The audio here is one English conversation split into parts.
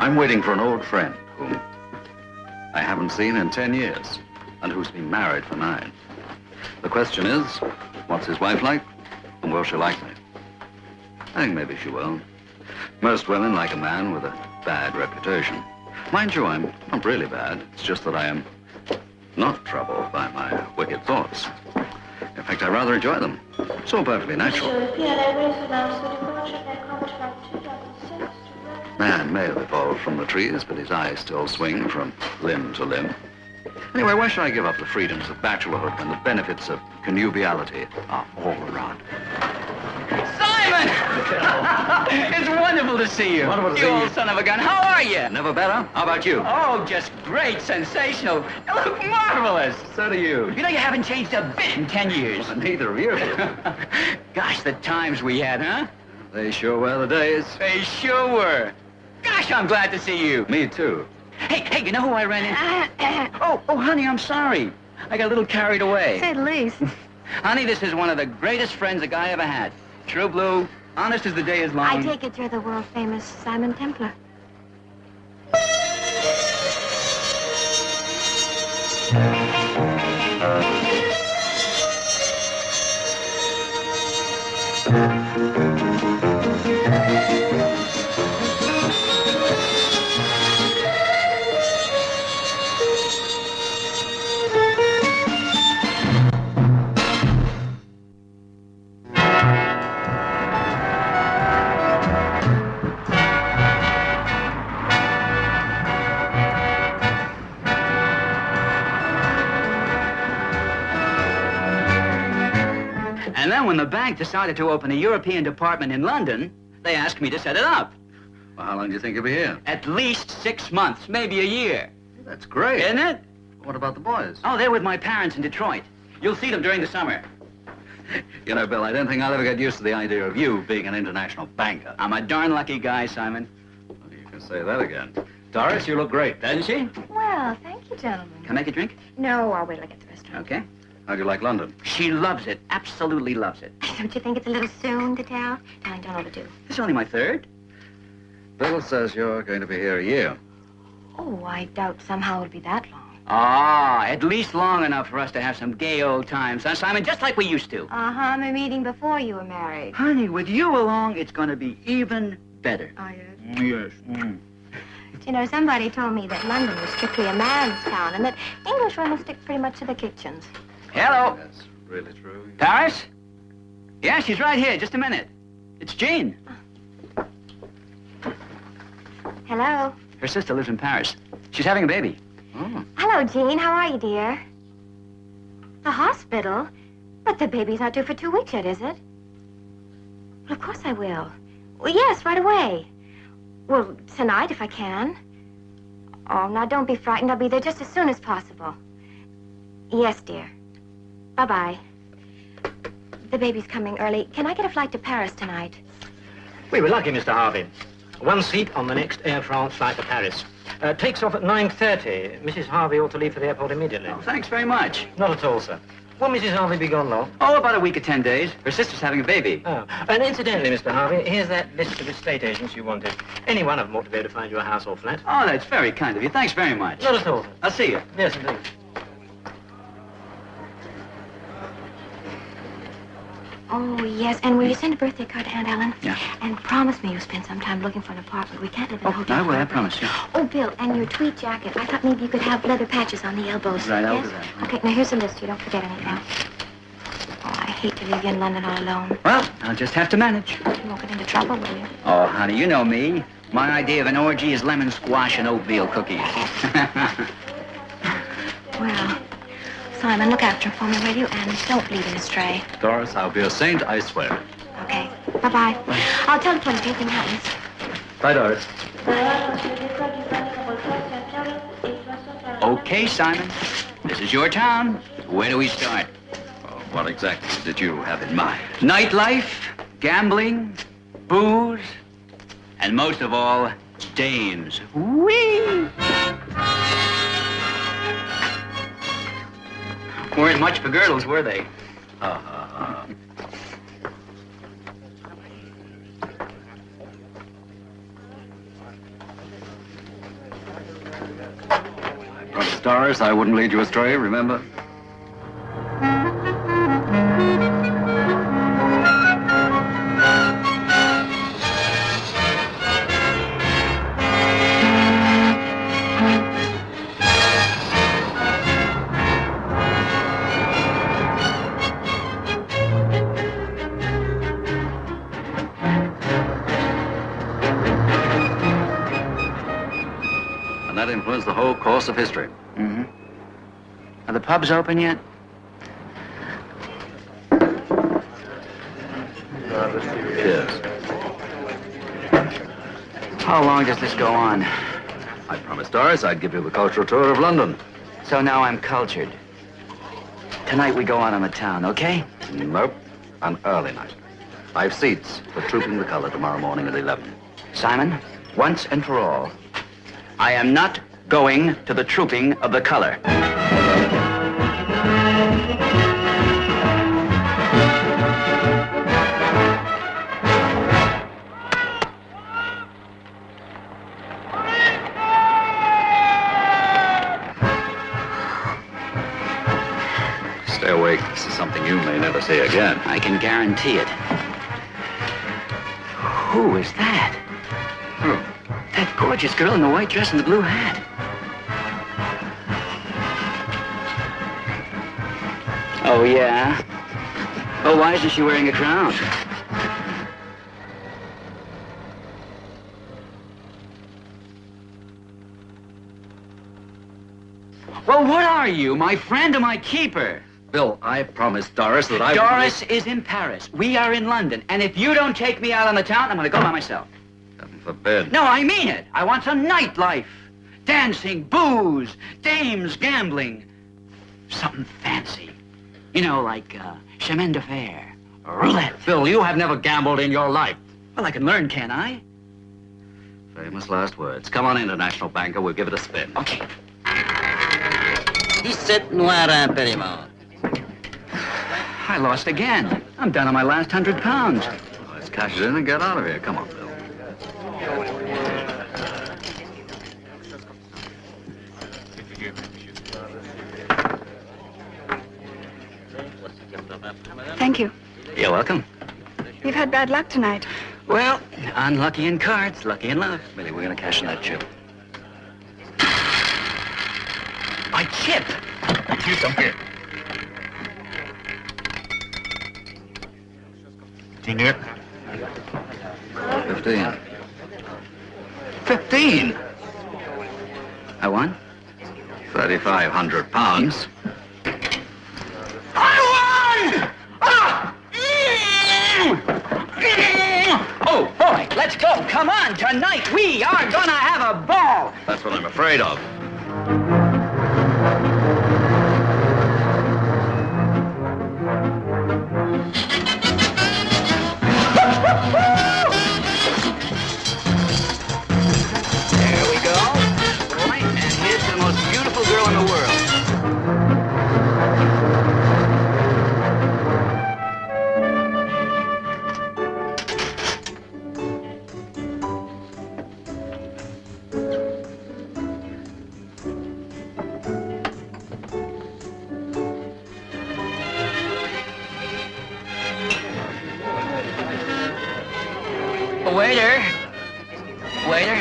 I'm waiting for an old friend whom I haven't seen in 10 years and who's been married for 9. The question is, what's his wife like and will she like me? I think maybe she will. Most women like a man with a bad reputation. Mind you, I'm not really bad. It's just that I am not troubled by my wicked thoughts. In fact, I rather enjoy them. So perfectly natural. Man may have evolved from the trees, but his eyes still swing from limb to limb. Anyway, why should I give up the freedoms of bachelorhood when the benefits of connubiality are all around? Simon! It's wonderful to see you. Wonderful to see you. you. Old son of a gun. How are you? Never better. How about you? Oh, just great. Sensational. You look marvelous. So do you. You know, you haven't changed a bit in 10 years. Well, neither of you. Gosh, the times we had, huh? They sure were the days. They sure were. Gosh, I'm glad to see you. Me too. Hey, you know who I ran into? Oh, honey, I'm sorry. I got a little carried away. Say the least. Honey, this is one of the greatest friends a guy ever had. True blue, honest as the day is long. I take it you're the world-famous Simon Templar. And then when the bank decided to open a European department in London, they asked me to set it up. Well, how long do you think you'll be here? At least 6 months, maybe a year. That's great. Isn't it? What about the boys? Oh, they're with my parents in Detroit. You'll see them during the summer. You know, Bill, I don't think I'll ever get used to the idea of you being an international banker. I'm a darn lucky guy, Simon. Well, you can say that again. Doris, you look great. Doesn't she? Well, thank you, gentlemen. Can I make a drink? No, I'll wait till I get to the restaurant. Okay. How do you like London? She loves it. Absolutely loves it. Don't you think it's a little soon to tell? Darling, don't overdo. This is only my 3rd. Bill says you're going to be here a year. Oh, I doubt somehow it'll be that long. Ah, at least long enough for us to have some gay old times, huh, Simon? Just like we used to. Uh-huh, I'm a meeting before you were married. Honey, with you along, it's going to be even better. Oh, yes? Yes. You know, somebody told me that London was strictly a man's town and that English women stick pretty much to the kitchens. Hello. That's really true. Paris? Yeah, she's right here. Just a minute. It's Jean. Hello. Her sister lives in Paris. She's having a baby. Oh. Hello, Jean. How are you, dear? The hospital? But the baby's not due for 2 weeks yet, is it? Well, of course I will. Well, yes, right away. Well, tonight, if I can. Oh, now, don't be frightened. I'll be there just as soon as possible. Yes, dear. Bye-bye. The baby's coming early. Can I get a flight to Paris tonight? We were lucky, Mr. Harvey. 1 seat on the next Air France flight to Paris. Takes off at 9:30. Mrs. Harvey ought to leave for the airport immediately. Oh, thanks very much. Not at all, sir. Will Mrs. Harvey be gone long? Oh, about a week or 10 days. Her sister's having a baby. Oh. And incidentally, Mr. Harvey, here's that list of estate agents you wanted. Any one of them ought to be able to find you a house or flat. Oh, that's very kind of you. Thanks very much. Not at all, sir. I'll see you. Yes, indeed. Oh, yes. And will you send a birthday card to Aunt Ellen? Yeah. And promise me you'll spend some time looking for an apartment. We can't live in a Oh, hotel. I will. I forever. promise you. Oh, Bill, and your tweed jacket. I thought maybe you could have leather patches on the elbows. Right, I'll yes? do that. Okay, now here's a list. You don't forget anything. Oh, I hate to leave you in London all alone. Well, I'll just have to manage. You won't get into trouble, will you? Oh, honey, you know me. My idea of an orgy is lemon squash and oatmeal cookies. Well, Simon, look after him for me, will you? And don't lead him astray. Doris, I'll be a saint, I swear. Okay. Bye-bye. I'll telephone if anything happens. Bye, Doris. Okay, Simon. This is your town. Where do we start? Oh, what exactly did you have in mind? Nightlife, gambling, booze, and most of all, dames. Whee! Weren't much for girdles, were they? promised Doris I wouldn't lead you astray, remember? And that influenced the whole course of history. Mm-hmm. Are the pubs open yet? Cheers. How long does this go on? I promised Doris I'd give you the cultural tour of London. So now I'm cultured. Tonight we go out on the town, okay? Nope. An early night. 5 seats for Trooping the Color tomorrow morning at 11. Simon, once and for all, I am not going to the Trooping of the Color. Stay awake. This is something you may never see again. I can guarantee it. Who is that? Who? That gorgeous girl in the white dress and the blue hat. Oh, yeah? Oh, why isn't she wearing a crown? Well, what are you, my friend or my keeper? Bill, I promised Doris that I Doris is in Paris. We are in London. And if you don't take me out on the town, I'm going to go by myself. Heaven forbid. No, I mean it. I want some nightlife. Dancing, booze, dames, gambling. Something fancy. You know, like chemin de fer, roulette. Bill, you have never gambled in your life. Well, I can learn, can't I? Famous last words. Come on, International Banker. We'll give it a spin. Okay. 17 noir impériment. I lost again. I'm down on my last £100. Let's cash it in and get out of here. Come on, Bill. Thank you. You're welcome. You've had bad luck tonight. Well, unlucky in cards, lucky in love. Millie, we're going to cash in that chip. My chip. You come here. Senior. 15. 15. I won? 3,500 pounds. I won! Ah! Oh, boy, let's go. Come on, tonight we are gonna have a ball. That's what I'm afraid of. There we go. Right, and here's the most beautiful girl in the world. Waiter. Waiter.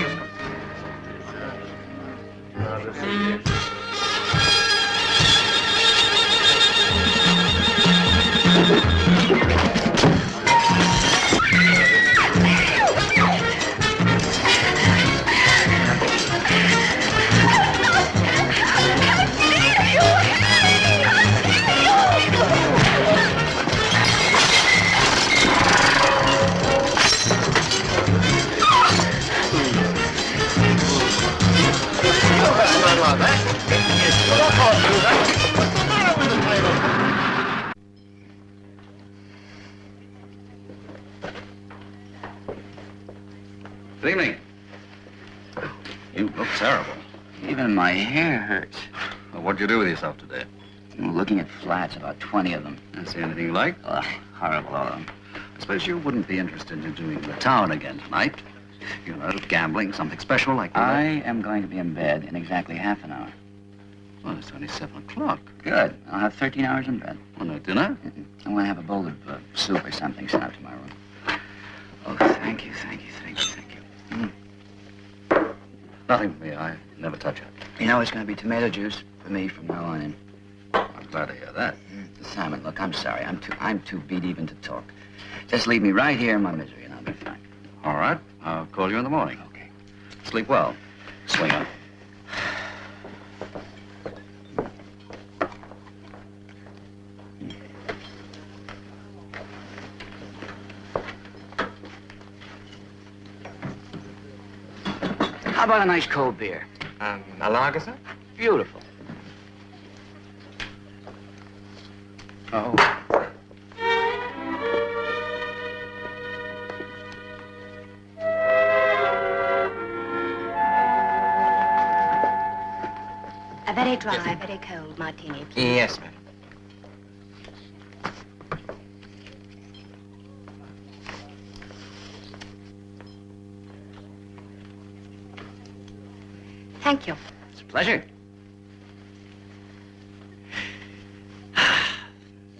Good evening. You look terrible. Even my hair hurts. Well, what'd you do with yourself today? I'm looking at flats, about 20 of them. I see anything you like? Ugh, horrible, all of them. I suppose you wouldn't be interested in doing the town again tonight. You know, gambling, something special like that. I am going to be in bed in exactly half an hour. Well, it's only 7 o'clock. Good. I'll have 13 hours in bed. Well, no dinner? I want to have a bowl of soup or something sent out to my room. Oh, thank you, thank you, thank you, thank you. Nothing for me. I never touch it. You know, it's going to be tomato juice for me from now on in. I'm glad to hear that. Simon, look, I'm sorry. I'm too beat even to talk. Just leave me right here in my misery, and I'll be fine. All right. I'll call you in the morning. Okay. Sleep well. Swinger. How about a nice cold beer? A lager, sir? Beautiful. Oh. A very dry, very cold martini, please. Yes, ma'am. Thank you. It's a pleasure.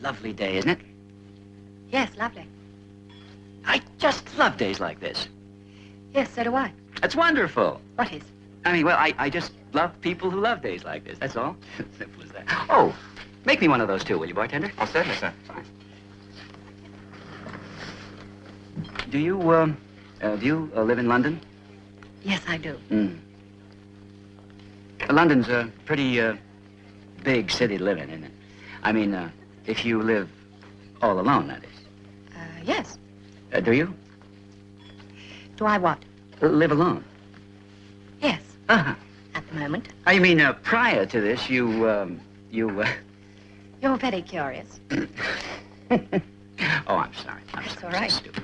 Lovely day, isn't it? Yes, lovely. I just love days like this. Yes, so do I. It's wonderful. What is? I mean, well, I just love people who love days like this. That's all. Simple as that. Oh, make me one of those too, will you, bartender? Oh, certainly, sir. Fine. Do you live in London? Yes, I do. London's a pretty big city to live in, isn't it? I mean, if you live all alone, that is. Yes. Do you? Do I what? Live alone? Yes, Uh-huh. at the moment. I mean, prior to this, you... You're very curious. Oh, I'm sorry. I'm That's sorry. all right. So stupid.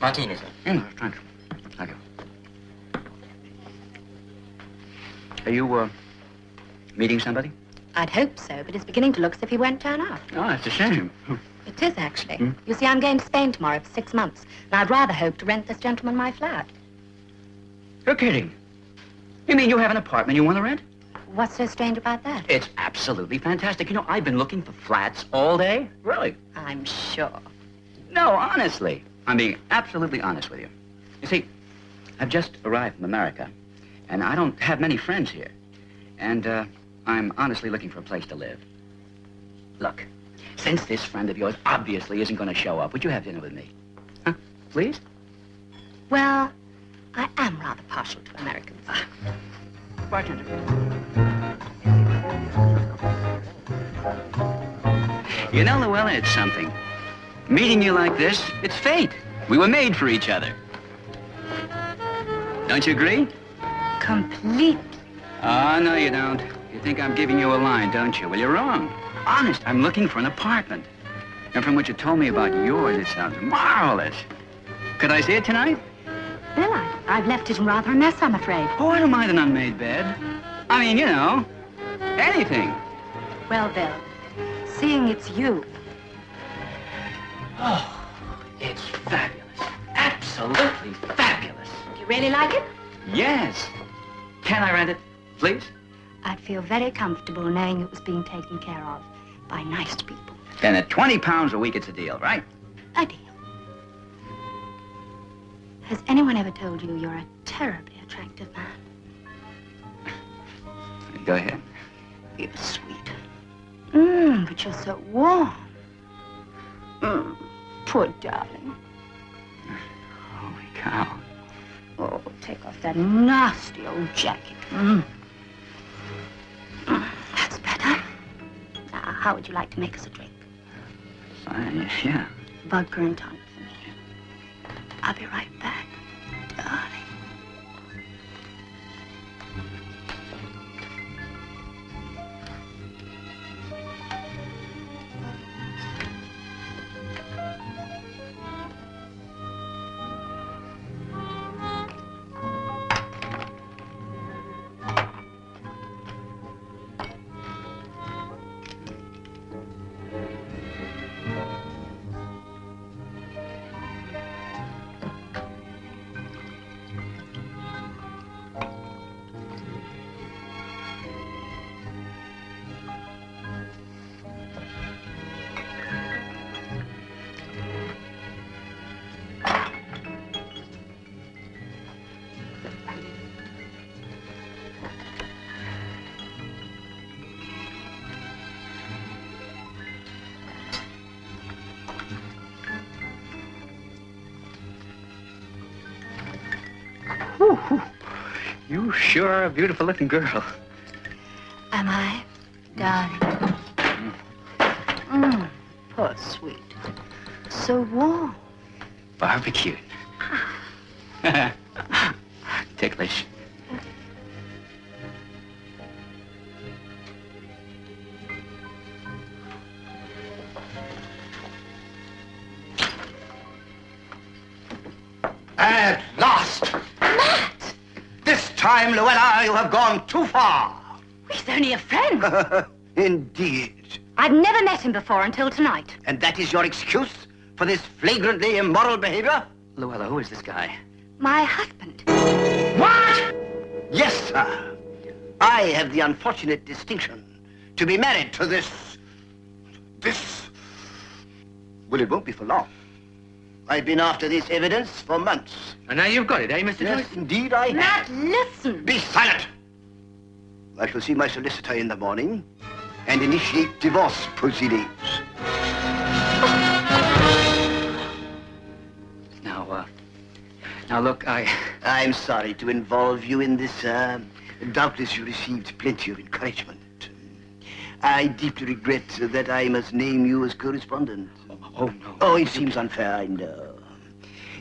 Martini, sir. I was trying to... Thank you. Are you, meeting somebody? I'd hope so, but it's beginning to look as if he won't turn up. Oh, that's a shame. It is, actually. You see, I'm going to Spain tomorrow for 6 months, and I'd rather hope to rent this gentleman my flat. You're kidding. You mean you have an apartment you want to rent? What's so strange about that? It's absolutely fantastic. You know, I've been looking for flats all day. Really? I'm sure. No, honestly. I'm being absolutely honest with you. You see, I've just arrived from America, and I don't have many friends here. And, I'm honestly looking for a place to live. Look, since this friend of yours obviously isn't going to show up, would you have dinner with me? Huh? Please? Well, I am rather partial to Americans. Bartender. You know, Luella, it's something. Meeting you like this, it's fate. We were made for each other. Don't you agree? Completely. Oh, no, you don't. You think I'm giving you a line, don't you? Well, you're wrong. Honest, I'm looking for an apartment. And from what you told me about yours, it sounds marvelous. Could I see it tonight? Bill, I've left it in rather a mess, I'm afraid. Oh, I don't mind an unmade bed. I mean, you know, anything. Well, Bill, seeing it's you. Oh, it's fabulous. Absolutely fabulous. Do you really like it? Yes. Can I rent it, please? I'd feel very comfortable knowing it was being taken care of by nice people. Then at 20 pounds a week, it's a deal, right? A deal. Has anyone ever told you you're a terribly attractive man? Go ahead. You're sweet. But you're so warm. Poor darling. Holy cow. Oh, take off that nasty old jacket. That's better. Now, how would you like to make us a drink? Fine, yeah. Vodka and tonic for me. I'll be right back, darling. Ooh, you sure are a beautiful-looking girl. Am I, darling? Poor sweet. So warm. Barbecued. Ticklish. At last! Matt! This time, Luella, you have gone too far. He's only a friend. Indeed. I've never met him before until tonight. And that is your excuse for this flagrantly immoral behavior? Luella, who is this guy? My husband. What? Yes, sir. I have the unfortunate distinction to be married to this... Well, it won't be for long. I've been after this evidence for months. And now you've got it, eh, Mr. Yes, Joyce? indeed I have. Matt, listen. Be silent! I shall see my solicitor in the morning and initiate divorce proceedings. Now look, I'm sorry to involve you in this, doubtless you received plenty of encouragement. I deeply regret that I must name you as correspondent. Oh, no. Oh, it seems unfair, I know.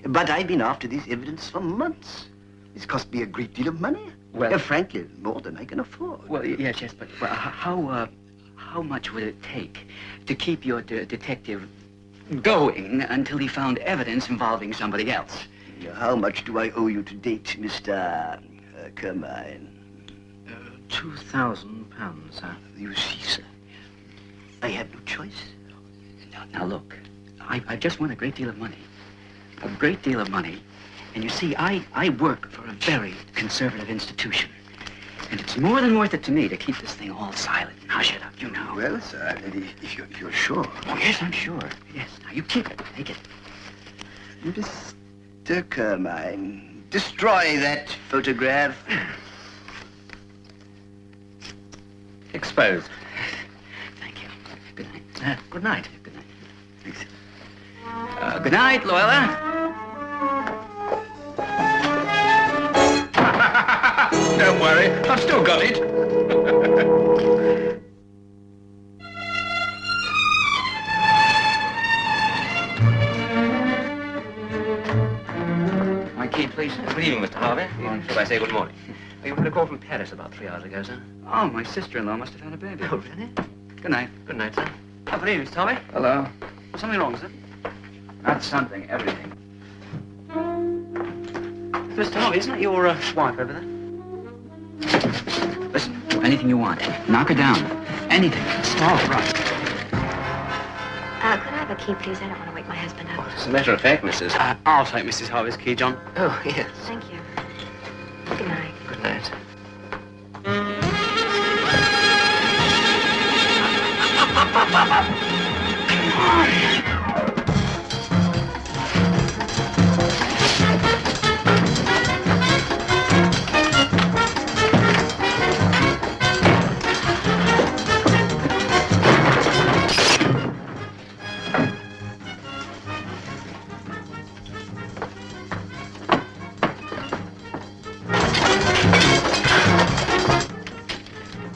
But I've been after this evidence for months. It's cost me a great deal of money. Well- frankly, more than I can afford. Well, yes, but how much would it take to keep your detective going until he found evidence involving somebody else? How much do I owe you to date, Mr. Carmine? £2,000, sir. You see, sir, I have no choice. Now look, I just won a great deal of money. A great deal of money. And you see, I work for a very conservative institution. And it's more than worth it to me to keep this thing all silent and hush it up, you know. Well, sir, if you're sure. Oh, yes, I'm sure. Yes, now you keep it. Take it. Mr. Carmine, destroy that photograph. Exposed. Thank you. Good night. Good night. Good night. Thanks. Good night, Luella. Don't worry, I've still got it. My key, please. Good evening, Mr. Harvey. Should I say good morning? You had a call from Paris about 3 hours ago, sir. Oh, my sister-in-law must have had a baby. Oh, really? Good night. Good night, sir. Oh, good evening, Mr. Harvey. Hello. Something wrong, is it? Not something, everything. Mr. Harvey, isn't that your wife over there? Listen, do anything you want. Knock her down. Anything. All right. Could I have a key, please? I don't want to wake my husband up. As a matter of fact, Mrs. I'll take Mrs. Harvey's key, John. Oh, yes. Thank you. Good night. Good night.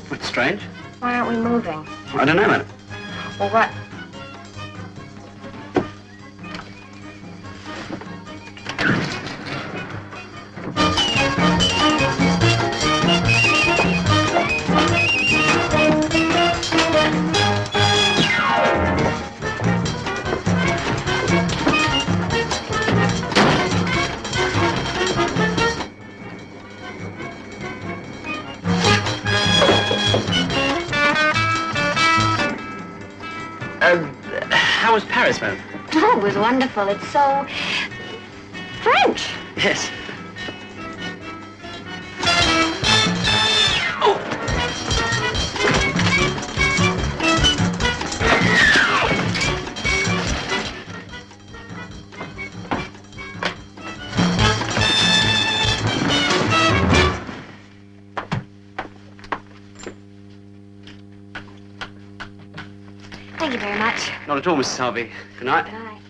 That's strange. Why aren't we moving? I don't know, madam. Well, what? How was Paris, madam? Oh, it was wonderful. It's so French. Yes. Thank you very much. Not at all, Mrs. Harvey. Good night. Good night.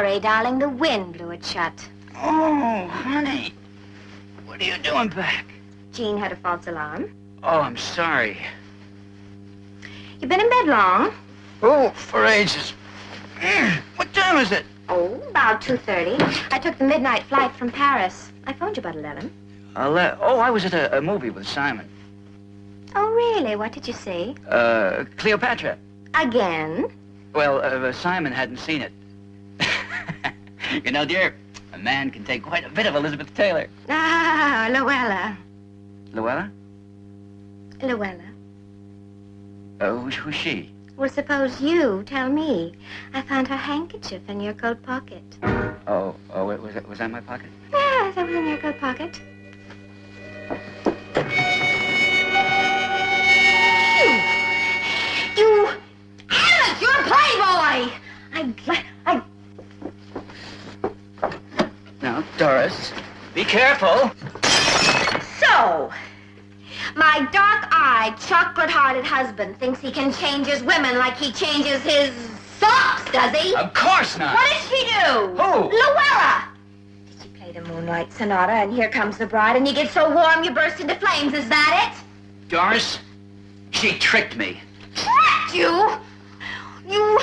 sorry, darling. The wind blew it shut. Oh, honey. What are you doing back? Jean had a false alarm. Oh, I'm sorry. You been in bed long? Oh, for ages. What time is it? Oh, about 2:30. I took the midnight flight from Paris. I phoned you about 11. I was at a movie with Simon. Oh, really? What did you see? Cleopatra. Again? Well, Simon hadn't seen it. You know, dear, a man can take quite a bit of Elizabeth Taylor. Ah, Luella. Luella? Luella. Who's she? Well, suppose you tell me. I found her handkerchief in your coat pocket. Was that my pocket? Yes, that was in your coat pocket. You Alice, you're a playboy! Now, Doris, be careful. So, my dark-eyed, chocolate-hearted husband thinks he can change his women like he changes his socks, does he? Of course not. What did she do? Who? Luella! Did she play the Moonlight Sonata and Here Comes the Bride and you get so warm you burst into flames, is that it? Doris, she tricked me. Tricked you? You...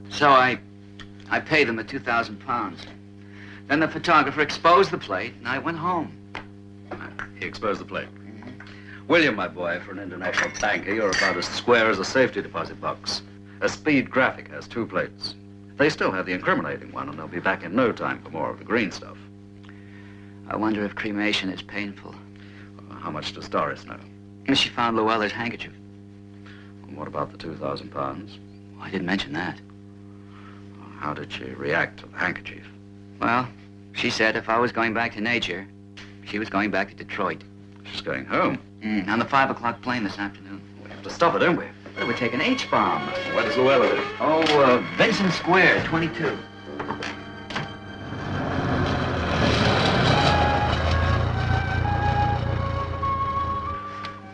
So I paid them the 2,000 pounds. Then the photographer exposed the plate, and I went home. He exposed the plate. William, my boy, for an international banker, you're about as square as a safety deposit box. A Speed Graphic has 2 plates. They still have the incriminating one, and they'll be back in no time for more of the green stuff. I wonder if cremation is painful. How much does Doris know? She found Luella's handkerchief. And what about the 2,000 pounds? I didn't mention that. How did she react to the handkerchief? Well, she said if I was going back to nature, she was going back to Detroit. She's going home. On the 5 o'clock plane this afternoon. We have to stop her, don't we? It would take an H-bomb. Where does Luella live? Oh, Benson Square, 22.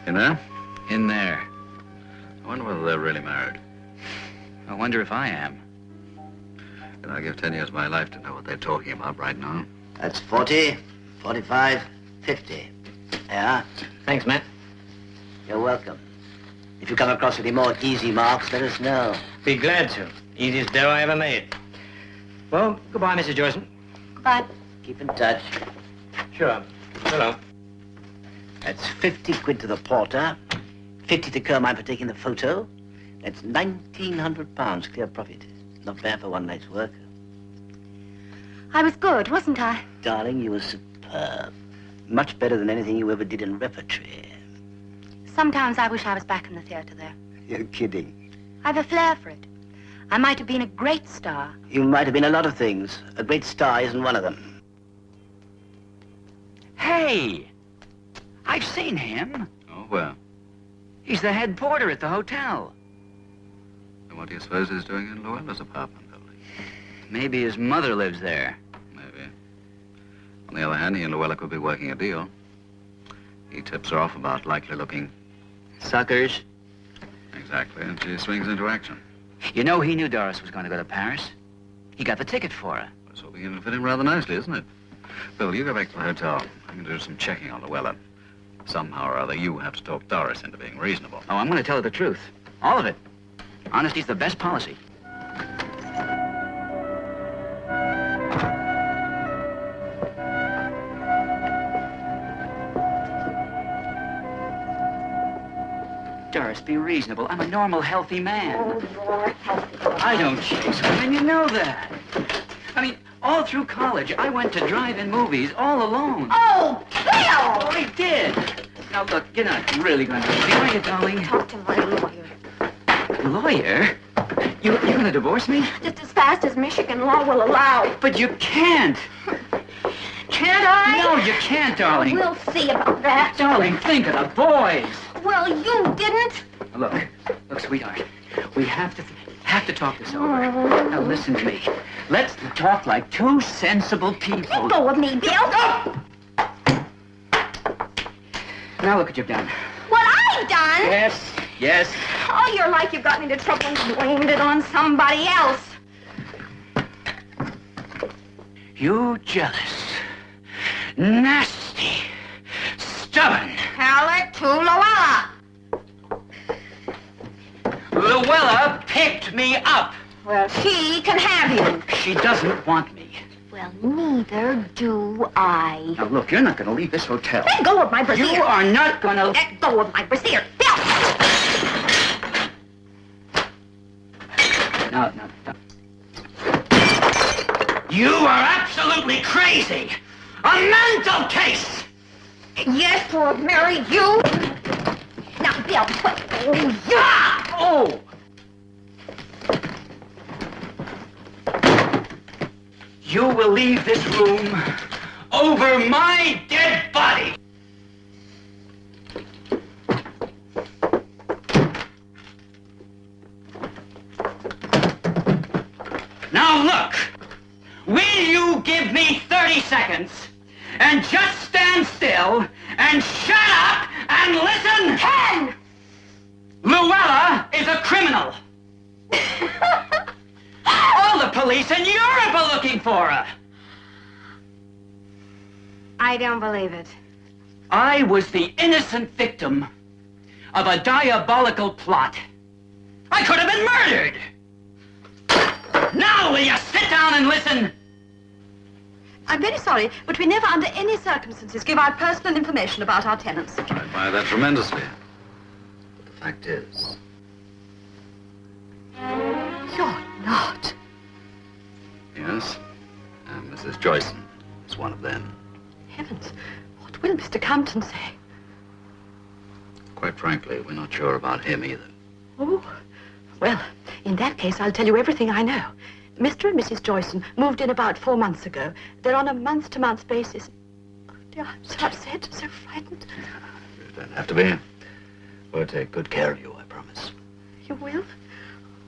In there? In there. I wonder whether they're really married. I wonder if I am. And I'd give 10 years of my life to know what they're talking about right now. That's 40, 45, 50. Yeah, Thanks, Matt. you're welcome. If you come across any more easy marks, let us know. Be glad to. Easiest dough I ever made. Well, goodbye, Mrs. Joyson. Goodbye. Keep in touch. Sure. Hello. That's 50 quid to the porter, 50 to Kermine for taking the photo. That's 1,900 pounds clear profit. Not bad for one night's work. I was good, wasn't I? Darling, you were superb. Much better than anything you ever did in repertory. Sometimes I wish I was back in the theater there. You're kidding. I've a flair for it. I might have been a great star. You might have been a lot of things. A great star isn't one of them. Hey! I've seen him. Oh, well. He's the head porter at the hotel. And what do you suppose he's doing in Luella's apartment building? Maybe his mother lives there. Maybe. On the other hand, he and Luella could be working a deal. He tips her off about likely-looking. Suckers. Exactly, and she swings into action. You know, he knew Doris was going to go to Paris. He got the ticket for her. It's all beginning to fit in rather nicely, isn't it? Bill, you go back to the hotel. I'm going to do some checking on Luella. Somehow or other, you have to talk Doris into being reasonable. Oh, I'm going to tell her the truth. All of it. Honesty's the best policy. Doris, be reasonable. I'm a normal, healthy man. Oh, you're healthy. I don't chase women, you know that. I mean, all through college, I went to drive-in movies all alone. Oh, Bill! Oh, I did. Now, look, you're not really going to leave me, are you, darling? Talk to my lawyer. Lawyer? You're going to divorce me? Just as fast as Michigan law will allow. But you can't. Can't I? No, you can't, darling. We'll see about that. Darling, think of the boys. Well, you didn't. Look, sweetheart, we have to talk this over. Now, listen to me. Let's talk like two sensible people. Let go of me, Bill. Now look what you've done. What I've done? Yes, yes. Oh, you're like you got me into trouble and blamed it on somebody else. You jealous, nasty, stubborn. Tell it to Luella. Luella picked me up. Well, she can have you. She doesn't want me. Well, neither do I. Now, look, you're not going to leave this hotel. Let go of my brassiere. You are not going to... Let go of my brassiere. Bill! No. You are absolutely crazy. A mental case. Yes, to have married you. Now, Bill, what? Oh, yeah! Oh! You will leave this room over my dead body. Now look, will you give me 30 seconds and just stand still and shut up and listen? 10! Luella is a criminal. All the police in Europe are looking for her. I don't believe it. I was the innocent victim of a diabolical plot. I could have been murdered. Now will you sit down and listen? I'm very sorry, but we never under any circumstances give out personal information about our tenants. I admire that tremendously. But the fact is... You're not. Yes, and Mrs. Joyson is one of them. Heavens, what will Mr. Compton say? Quite frankly, we're not sure about him either. Oh, well, in that case, I'll tell you everything I know. Mr. and Mrs. Joyson moved in about 4 months ago. They're on a month-to-month basis. Oh, dear, I'm so upset, so frightened. You don't have to be. We'll take good care of you, I promise. You will?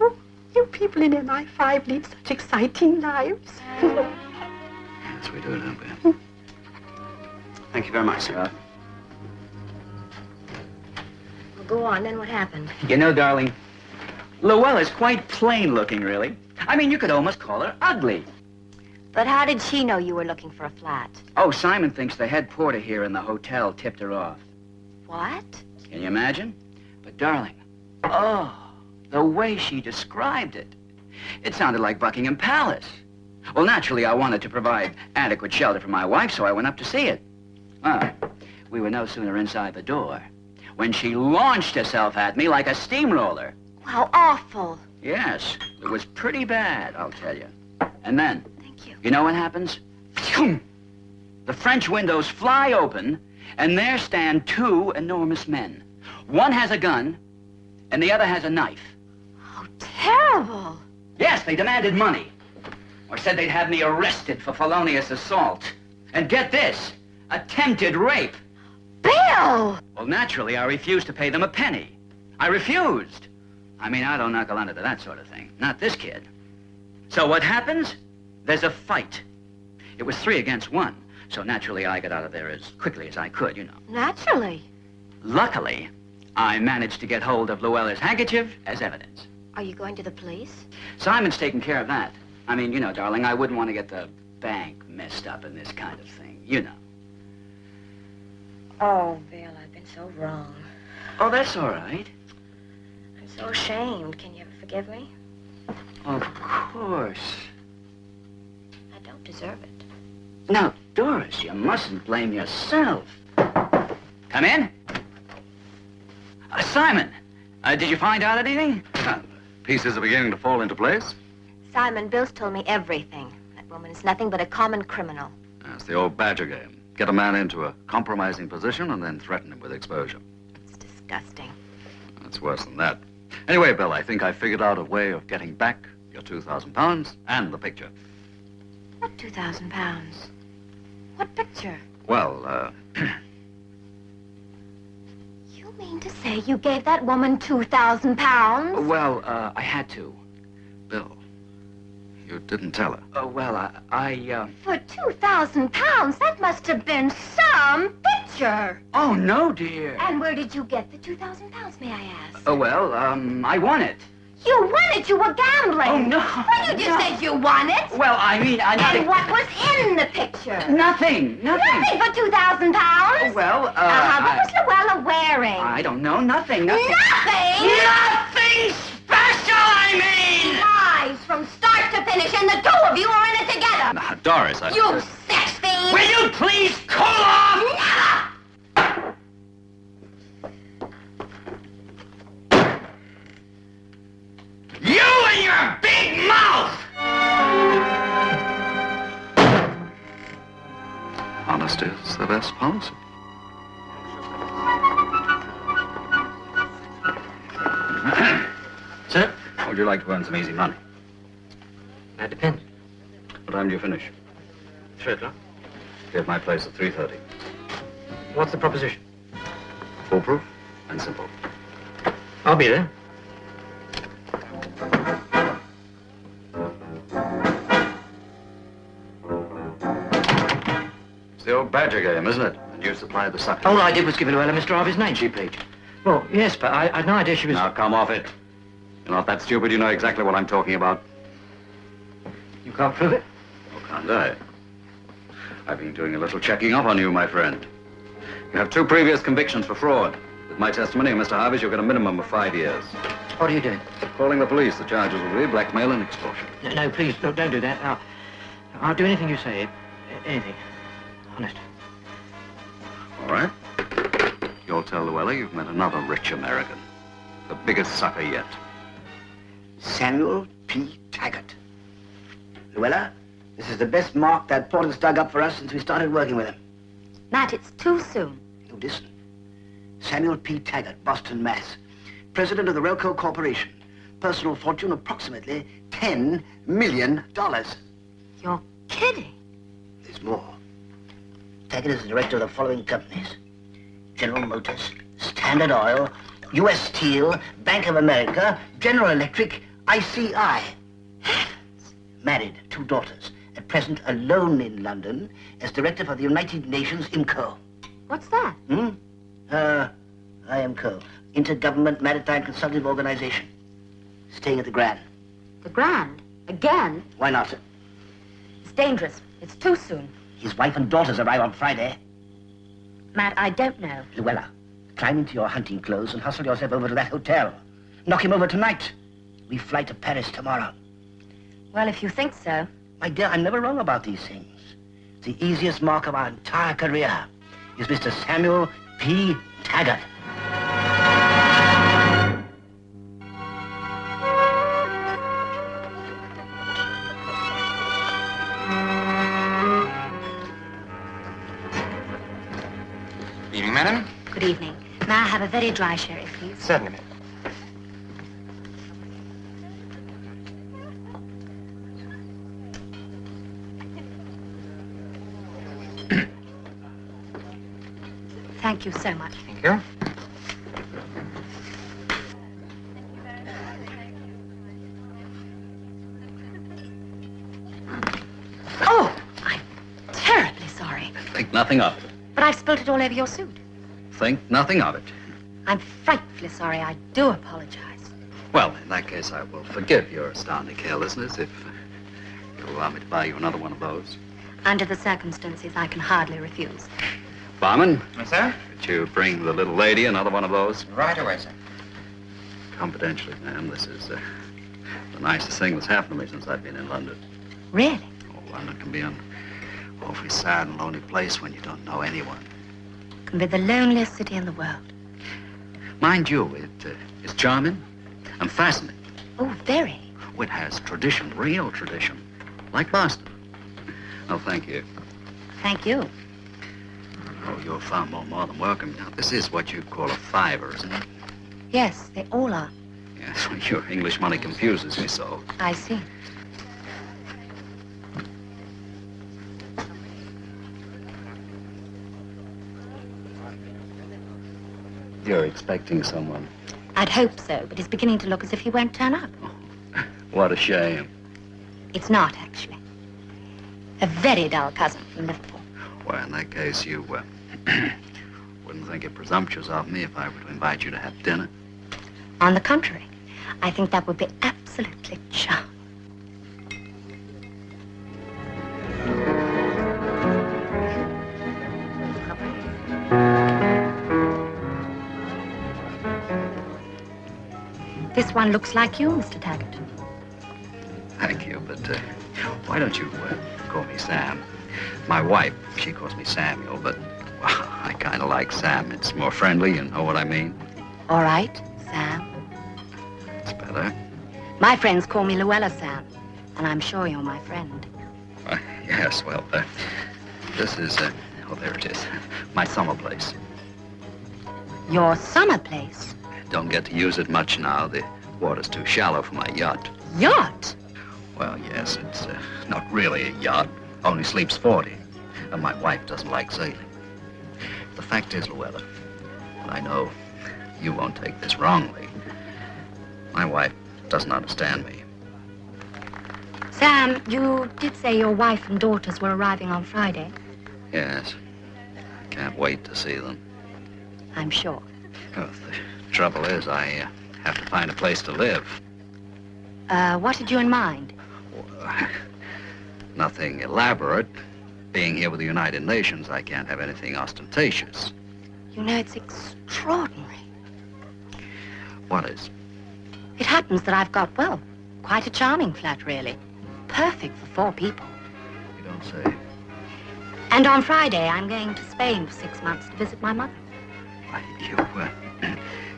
Oh, you people in MI5 lead such exciting lives. Yes, we do, don't we? Thank you very much, sir. Well, go on, then what happened? You know, darling, Luella's quite plain looking, really. I mean, you could almost call her ugly. But how did she know you were looking for a flat? Oh, Simon thinks the head porter here in the hotel tipped her off. What? Can you imagine? But, darling, oh, the way she described it. It sounded like Buckingham Palace. Well, naturally, I wanted to provide adequate shelter for my wife, so I went up to see it. Well, we were no sooner inside the door when she launched herself at me like a steamroller. How awful. Yes, it was pretty bad, I'll tell you. And then, Thank you. you know what happens? Phew! The French windows fly open, and there stand 2 enormous men. One has a gun, and the other has a knife. How terrible. Yes, they demanded money. Or said they'd have me arrested for felonious assault. And get this, attempted rape. Bill! Well, naturally, I refused to pay them a penny. I refused. I mean, I don't knuckle under to that sort of thing. Not this kid. So what happens? There's a fight. It was 3 against 1. So naturally, I got out of there as quickly as I could, you know. Naturally. Luckily, I managed to get hold of Luella's handkerchief as evidence. Are you going to the police? Simon's taking care of that. I mean, you know, darling, I wouldn't want to get the bank messed up in this kind of thing, you know. Oh, Bill, I've been so wrong. Oh, that's all right. I'm so ashamed. Can you ever forgive me? Of course. I don't deserve it. Now, Doris, you mustn't blame yourself. Come in. Simon, did you find out anything? Pieces are beginning to fall into place. Simon, Bill's told me everything. That woman is nothing but a common criminal. That's the old badger game. Get a man into a compromising position and then threaten him with exposure. It's disgusting. That's worse than that. Anyway, Bill, I think I figured out a way of getting back your £2,000 and the picture. What 2,000 pounds? What picture? Well, You mean to say you gave that woman 2,000 pounds? Well, I had to. Bill, you didn't tell her. Well, For 2,000 pounds, that must have been some picture. picture. Oh, no, dear. And where did you get the 2,000 pounds, may I ask? Oh, well, I won it. You won it. You were gambling. Oh, no. Well, you just said you won it. Well, I mean, And what was in the picture? Nothing. Nothing for 2,000 pounds. Oh, well, What was Luella wearing? I don't know. Nothing. Nothing? Nothing special, I mean! Lies from start to finish, and the two of you are in it together. Now, Doris, You sex fiend! Will you please cool off? Never! You and your big mouth! Honesty is the best policy. Sir? Would you like to earn some easy money? That depends. What time do you finish? 3 o'clock. Be at my place at 3:30. What's the proposition? Foolproof and simple. I'll be there. It's the old badger game, isn't it? And you supply the sucker. All I did was give Luella Mr. Harvey's name. Cheap lead. Well, yes, but I had no idea she was... Now, come off it. You're not that stupid. You know exactly what I'm talking about. You can't prove it? Oh, can't I? I've been doing a little checking up on you, my friend. You have 2 previous convictions for fraud. With my testimony and Mr. Harvey's, you'll get a minimum of 5 years. What are you doing? Calling the police. The charges will be blackmail and extortion. No, please, no, don't do that. I'll do anything you say. Anything. Honest. All right. You'll tell Luella you've met another rich American. The biggest sucker yet. Samuel P. Taggart. Luella, this is the best mark that Porter's dug up for us since we started working with him. Matt, it's too soon. No, listen. Samuel P. Taggart, Boston, Mass. President of the Relco Corporation. Personal fortune approximately $10 million. You're kidding. There's more. Taggart is the director of the following companies: General Motors, Standard Oil, U.S. Steel, Bank of America, General Electric, ICI. Married, 2 daughters. At present alone in London as director for the United Nations IMCO. What's that? IMCO, Intergovernment Maritime Consultative Organization. Staying at the Grand. The Grand? Again? Why not? It's dangerous. It's too soon. His wife and daughters arrive on Friday. Matt, I don't know. Luella, climb into your hunting clothes and hustle yourself over to that hotel. Knock him over tonight. We fly to Paris tomorrow. Well, if you think so. My dear, I'm never wrong about these things. The easiest mark of our entire career is Mr. Samuel P. Taggart. Evening, madam. Good evening. May I have a very dry sherry, please? Certainly, madam. Thank you so much. Thank you. Oh, I'm terribly sorry. Think nothing of it. But I've spilt it all over your suit. Think nothing of it. I'm frightfully sorry. I do apologize. Well, in that case, I will forgive your astounding carelessness if you'll allow me to buy you another one of those. Under the circumstances, I can hardly refuse. Barman, Yes, sir? could you bring the little lady another one of those? Right away, sir. Confidentially, ma'am, this is the nicest thing that's happened to me since I've been in London. Really? Oh, London can be an awfully sad and lonely place when you don't know anyone. Can be the loneliest city in the world. Mind you, it's charming and fascinating. Oh, very. Oh, it has tradition, real tradition, like Boston. Oh, thank you. Thank you. Oh, you're far more than welcome. Now, this is what you'd call a fiver, isn't it? Yes, they all are. Yes, well, your English money confuses me so. I see. You're expecting someone. I'd hope so, but it's beginning to look as if he won't turn up. What a shame. It's not, actually. A very dull cousin from Liverpool. Well, in that case, you wouldn't think it presumptuous of me if I were to invite you to have dinner. On the contrary, I think that would be absolutely charming. This one looks like you, Mr. Taggart. Thank you, but why don't you call me Sam? My wife, she calls me Samuel, but I kind of like Sam. It's more friendly, you know what I mean? All right, Sam. It's better. My friends call me Luella, Sam, and I'm sure you're my friend. Yes, well, this is, oh, there it is, my summer place. Your summer place? Don't get to use it much now. The water's too shallow for my yacht. Yacht? Well, yes, it's not really a yacht. Only sleeps 40. And my wife doesn't like sailing. The fact is, Luella, and I know you won't take this wrongly, my wife doesn't understand me. Sam, you did say your wife and daughters were arriving on Friday. Yes. I can't wait to see them. I'm sure. Oh, the trouble is, I have to find a place to live. What had you in mind? Nothing elaborate. Being here with the United Nations, I can't have anything ostentatious. You know, it's extraordinary. What is? It happens that I've got, well, quite a charming flat, really. Perfect for 4 people. You don't say. And on Friday, I'm going to Spain for 6 months to visit my mother. Why,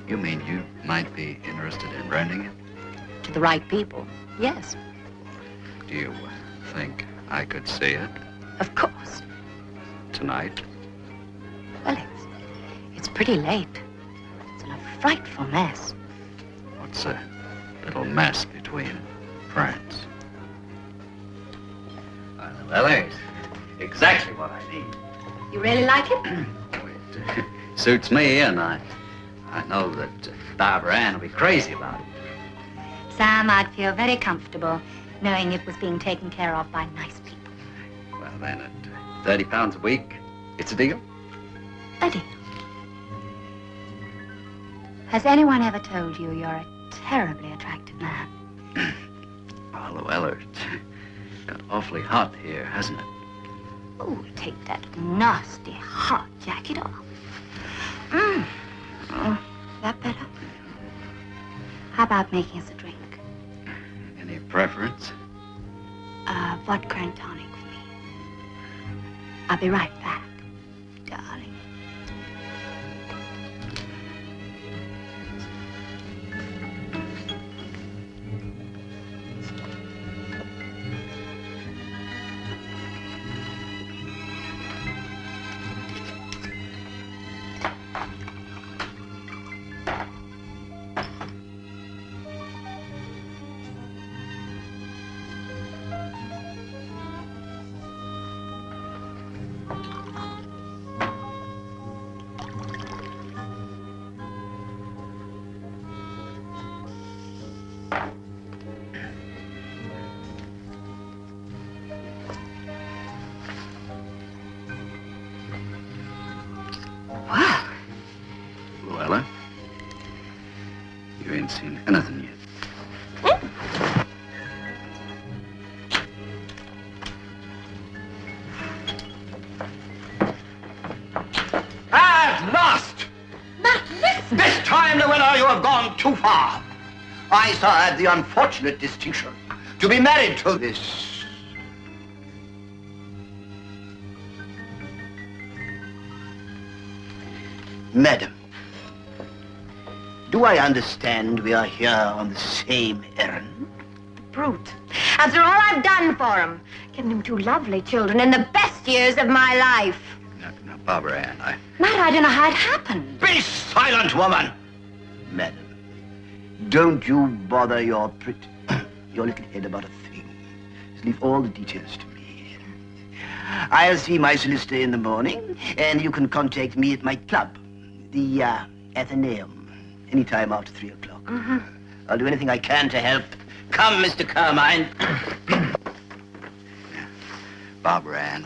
you mean you might be interested in renting it? To the right people, yes. Do you think I could see it Of course. tonight? Well, it's pretty late. It's in a frightful mess. What's a little mess between friends? Well, there's exactly what I need. You really like it? It suits me, and I know that Barbara Ann will be crazy about it. Sam, I'd feel very comfortable knowing it was being taken care of by nice people. Well, then, at £30 a week, it's a deal. A deal. Has anyone ever told you you're a terribly attractive man? Oh, Luella, it's got awfully hot here, hasn't it? Oh, take that nasty hot jacket off. Oh, that better? How about making us a drink? Any preference? Vodka and tonic for me. I'll be right back, darling. Well, Luella, you ain't seen anything yet. At last! Matt, listen! This time, Luella, you have gone too far. I had the unfortunate distinction to be married to this. Madam, do I understand we are here on the same errand? Brute. After all I've done for him, giving him 2 lovely children in the best years of my life. Now, Barbara Ann, Matt, I don't know how it happened. Be silent, woman! Madam, don't you bother your your little head about a thing. Just leave all the details to me. I'll see my solicitor in the morning, and you can contact me at my club, the Athenaeum, anytime after 3 o'clock. I'll do anything I can to help. Come, Mr. Carmine. Barbara Ann,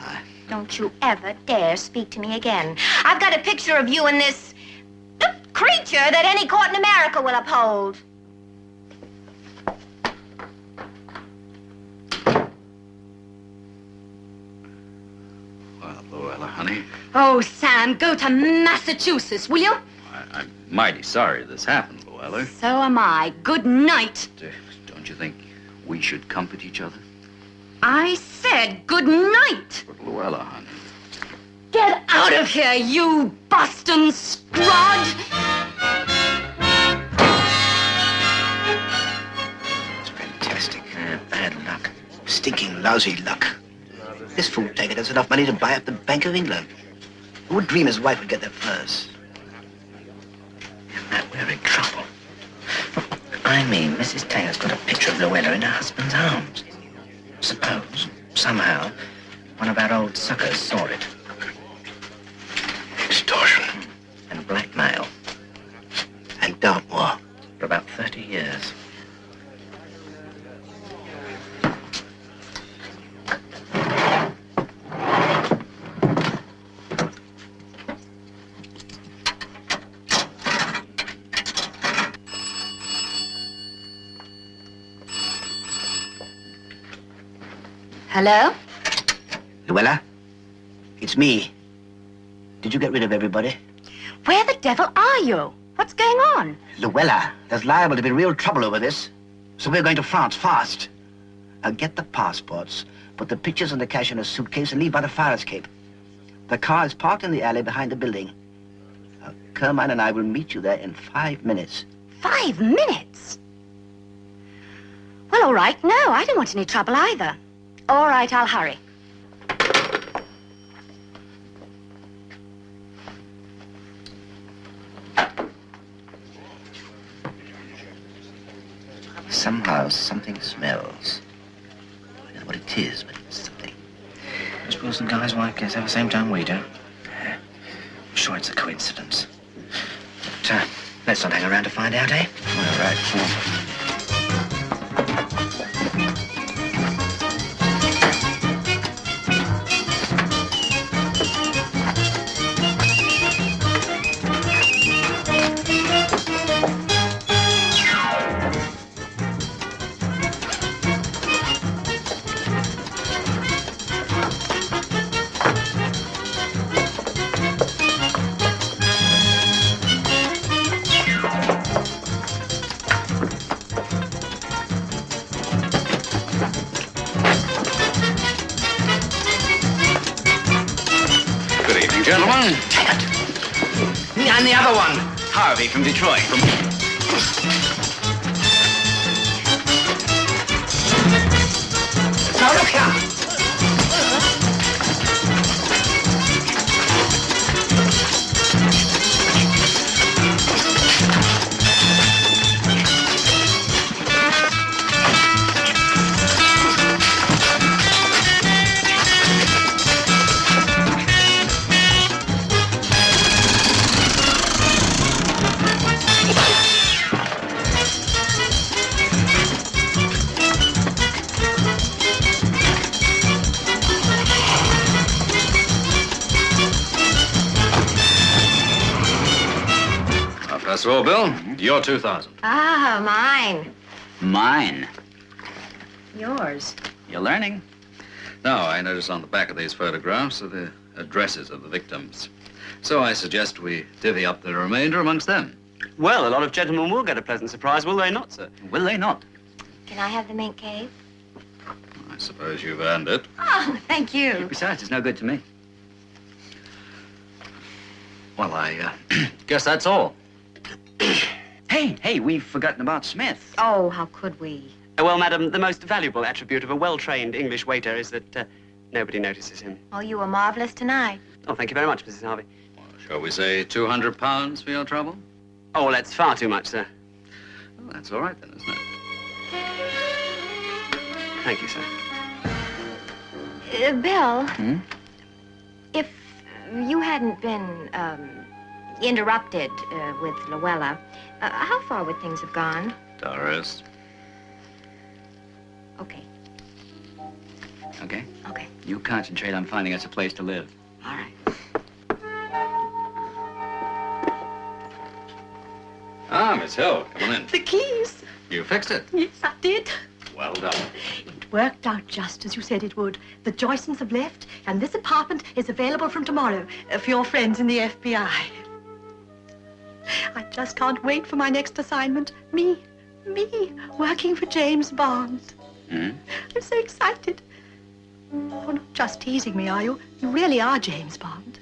Don't you ever dare speak to me again. I've got a picture of you and this creature that any court in America will uphold. Well, Luella, honey, Oh, Sam, go to Massachusetts, will you? I'm mighty sorry this happened, Luella. So am I. Good night. Don't you think we should comfort each other? I said good night. But Luella, honey. Get out of here, you Boston scrod! It's fantastic. Bad luck. Stinking lousy luck. This fool taker has enough money to buy up the Bank of England. Who would dream his wife would get there first? Now we're in trouble. I mean, Mrs. Tanger's got a picture of Luella in her husband's arms. Suppose, somehow, one of our old suckers saw it. Extortion. And blackmail. And Dartmoor. For about 30 years. Hello? Luella? It's me. Did you get rid of everybody? Where the devil are you? What's going on? Luella, there's liable to be real trouble over this. So we're going to France fast. Now get the passports, put the pictures and the cash in a suitcase and leave by the fire escape. The car is parked in the alley behind the building. Now, Carmine and I will meet you there in 5 minutes. 5 minutes? Well, all right. No, I don't want any trouble either. All right, I'll hurry. Somehow something smells. I don't know what it is, but it's something. I suppose the guy's wife gets there at the same time we do. I'm sure it's a coincidence. But let's not hang around to find out, eh? All right. Gentlemen. And the other one, Harvey from Detroit. Now look here. First of all, Bill, you're 2,000. Ah, mine. Mine. Yours. You're learning. Now, I notice on the back of these photographs are the addresses of the victims. So I suggest we divvy up the remainder amongst them. Well, a lot of gentlemen will get a pleasant surprise, will they not, sir? Will they not? Can I have the mink cave? I suppose you've earned it. Oh, thank you. Besides, it's no good to me. Well, I guess that's all. Hey, we've forgotten about Smith. Oh, how could we? Well, madam, the most valuable attribute of a well-trained English waiter is that nobody notices him. Oh, you were marvelous tonight. Oh, thank you very much, Mrs. Harvey. Shall we say 200 pounds for your trouble? Oh, well, that's far too much, sir. Well, that's all right then, isn't it? Thank you, sir. Bill, Hmm? if you hadn't been interrupted with Luella, how far would things have gone? Doris. Okay. Okay? Okay. You concentrate on finding us a place to live. All right. Ah, Miss Hill, come on in. The keys. You fixed it. Yes, I did. Well done. It worked out just as you said it would. The Joysons have left, and this apartment is available from tomorrow for your friends in the FBI. I just can't wait for my next assignment. Me, working for James Bond. Mm-hmm. I'm so excited. You're not just teasing me, are you? You really are James Bond.